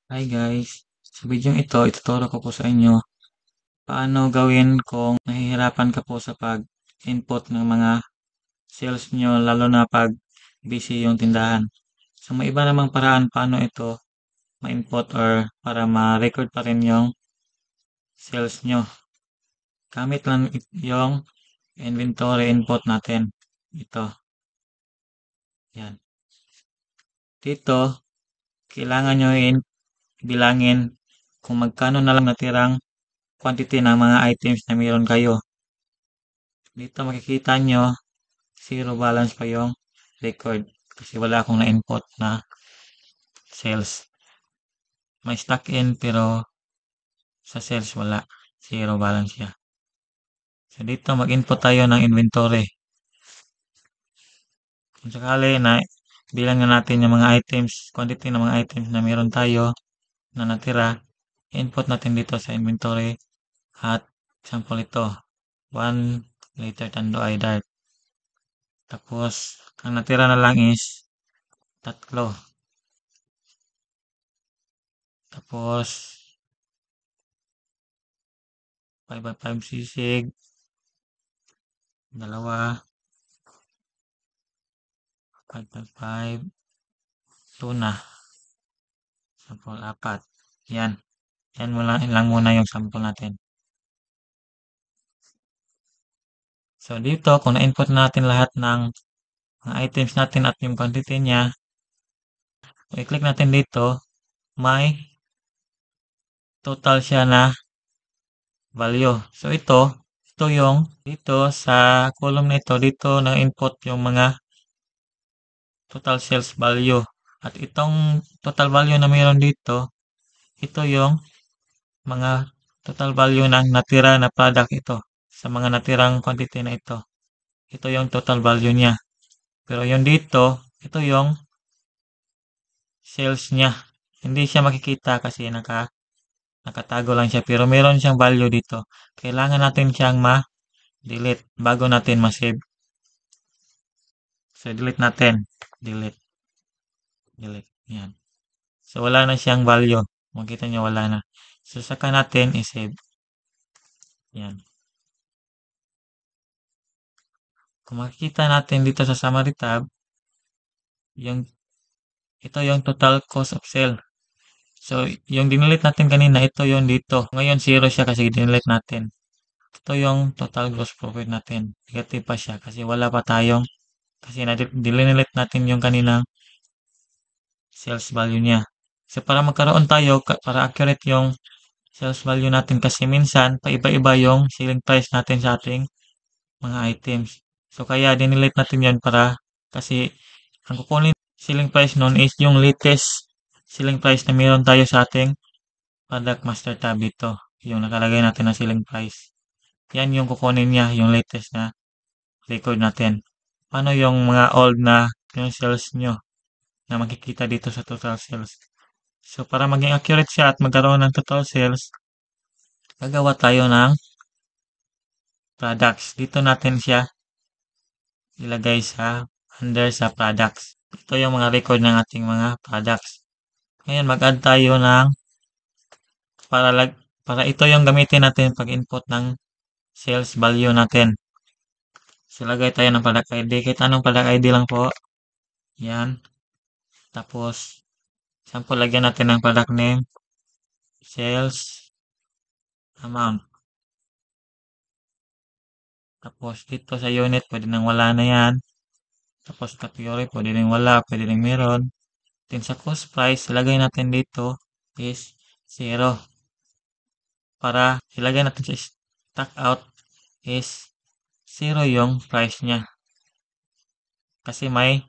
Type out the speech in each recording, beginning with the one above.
Hi guys, sa video ito, ituturo ko po sa inyo paano gawin kung nahihirapan ka po sa pag-input ng mga sales nyo lalo na pag busy yung tindahan. So may iba namang paraan paano ito ma-input or para ma-record pa rin yung sales nyo. Gamit lang yung inventory input natin. Ito, yan. Dito, kailangan nyo bilangin kung magkano na lang natirang quantity ng mga items na meron kayo. Dito makikita nyo, zero balance pa yung record kasi wala akong na-input na sales. May stock in pero sa sales wala. Zero balance siya. So dito mag-input tayo ng inventory. Kung sakali na bilang na natin yung mga items, quantity ng mga items na meron tayo na natira, input natin dito sa inventory at sample ito. 1 liter tanduay dart. Tapos, ang natira na lang is tatlo. Tapos, 5x5 sisig, dalawa, 5x5, tuna, sample apat. Yan. Yan lang muna yung sample natin. So, dito, kung na-input natin lahat ng mga items natin at yung quantity niya, i-click natin dito, may total siya na value. So, ito yung dito sa column na ito, dito na-input yung mga total sales value. At itong total value na mayroon dito, ito yung mga total value ng natira na product ito. Sa mga natirang quantity na ito. Ito yung total value niya. Pero yung dito, ito yung sales niya. Hindi siya makikita kasi nakatago lang siya. Pero meron siyang value dito. Kailangan natin siyang ma-delete bago natin ma-save. So, delete natin. Delete. Delete. Yan. So, wala na siyang value. Makita nyo, wala na. So, saka natin i-save. Yan. Kung makikita natin dito sa summary tab, ito yung total cost of sale. So, yung dinilit natin kanina, ito yung dito. Ngayon, 0 siya kasi dinilit natin. Ito yung total gross profit natin. Negative pa siya kasi wala pa tayong, kasi dinilit natin yung kaninang sales value niya. So, para magkaroon tayo, para accurate yung sales value natin kasi minsan, paiba-iba yung selling price natin sa ating mga items. So, kaya dinilit natin yon para, kasi ang kukunin selling price nun is yung latest selling price na meron tayo sa ating product master tab dito. Yung nakalagay natin na selling price. Yan yung kukunin niya, yung latest na record natin. Paano yung mga old na yung sales nyo na makikita dito sa total sales. So, para maging accurate siya at magkaroon ng total sales, gagawa tayo ng products. Dito natin siya ilagay under sa products. Ito yung mga record ng ating mga products. Ngayon, mag-add tayo ng para ito yung gamitin natin pag input ng sales value natin. So, lagay tayo ng product ID. Kahit anong product ID lang po. Yan. Tapos, sample lagyan natin ng product name. Sales amount. Tapos, dito sa unit, pwede nang wala na yan. Tapos, category, pwede nang wala, pwede nang meron. Then, sa cost price, lagay natin dito is 0. Para ilagay natin sa stock out is 0 yung price niya. Kasi may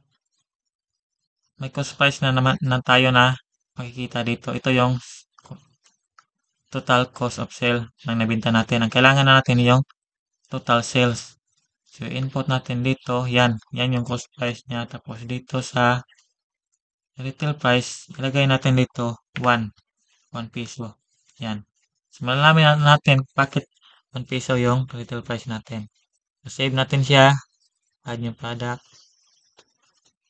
cost price na naman na tayo na makikita dito. Ito yung total cost of sale ng nabinta natin. Ang kailangan na natin yung total sales. So, input natin dito. Yan. Yan yung cost price niya. Tapos dito sa retail price, ilagay natin dito 1. 1 peso. Yan. So, malalaman natin bakit 1 peso yung retail price natin. So, save natin siya. Add new product.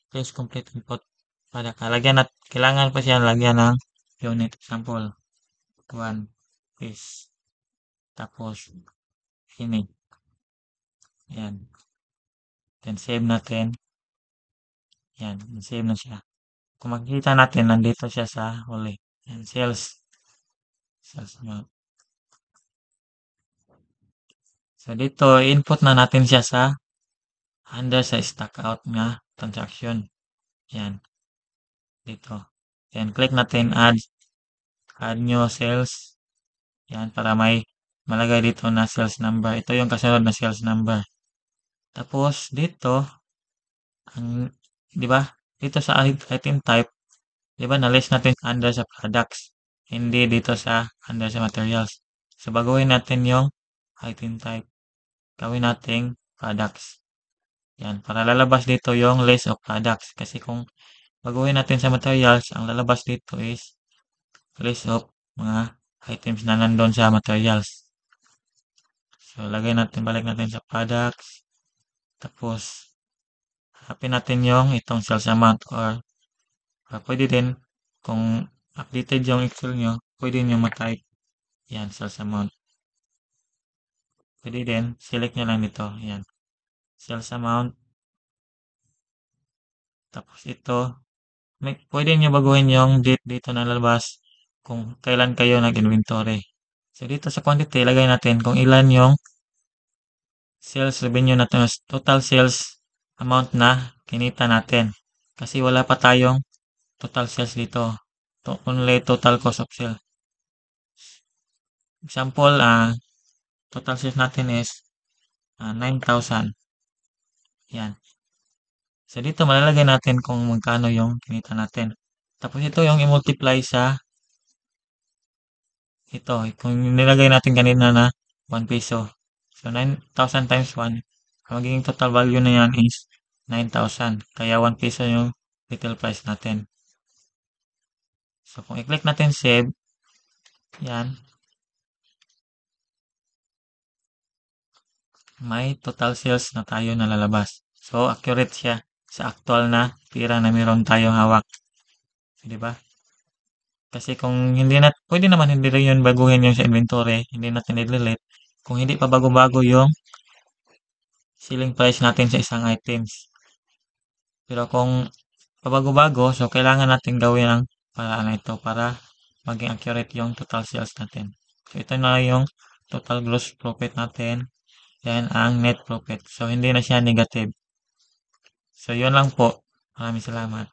Please complete input product. Kailangan pa siya lagyan ng unit. Example, 1 piece. Tapos, ini. Yan. Then, save natin. Yan. Save na siya. Kung makikita natin, nandito siya sa huli. Yan. Sales. Sales amount. So, dito, input na natin siya sa under sa stock out nga transaction. Yan. Dito. Then, click natin add new sales. Yan, para may malagay dito na sales number. Ito yung kasunod na sales number. Tapos, dito, di ba? Dito sa item type, di ba, na-list natin under sa products. Hindi dito sa under sa materials. So, baguhin natin yung item type. Gawin nating products. Yan, para lalabas dito yung list of products. Kasi kung baguhin natin sa materials, ang lalabas dito is list of mga items na nandun sa materials. So, balik natin sa products. Tapos, hanapin natin yung itong sales amount or pwede din, kung updated yung Excel nyo, pwede nyo ma-type. Yan, sales amount. Pwede din, select nyo lang dito. Yan, sales amount. Tapos ito, pwede nyo baguhin yung date dito na lalabas kung kailan kayo nag-inventory. So, dito sa quantity, lagay natin kung ilan yung sales revenue natin, total sales amount na kinita natin. Kasi wala pa tayong total sales dito. Only total cost of sale. Example, total sales natin is 9,000. Yan. So, dito malalagay natin kung magkano yung kinita natin. Tapos ito yung i-multiply sa ito. Kung nilagay natin kanina na 1 peso. So, 9,000 times 1. Ang magiging total value na yan is 9,000. Kaya 1 peso yung retail price natin. So, kung i-click natin save, yan. May total sales na tayo na lalabas. So, accurate siya sa actual na pira na meron tayong hawak. So, diba? Kasi kung hindi pwede naman hindi rin yun baguhin yung sa inventory. Hindi natin i-delete. Kung hindi pa bago-bago yung selling price natin sa isang items. Pero kung pabago-bago, so kailangan natin gawin ang paraan na ito para maging accurate yung total sales natin. So, ito na yung total gross profit natin. Yan ang net profit. So, hindi na siya negative. So, yun lang po. Maraming salamat.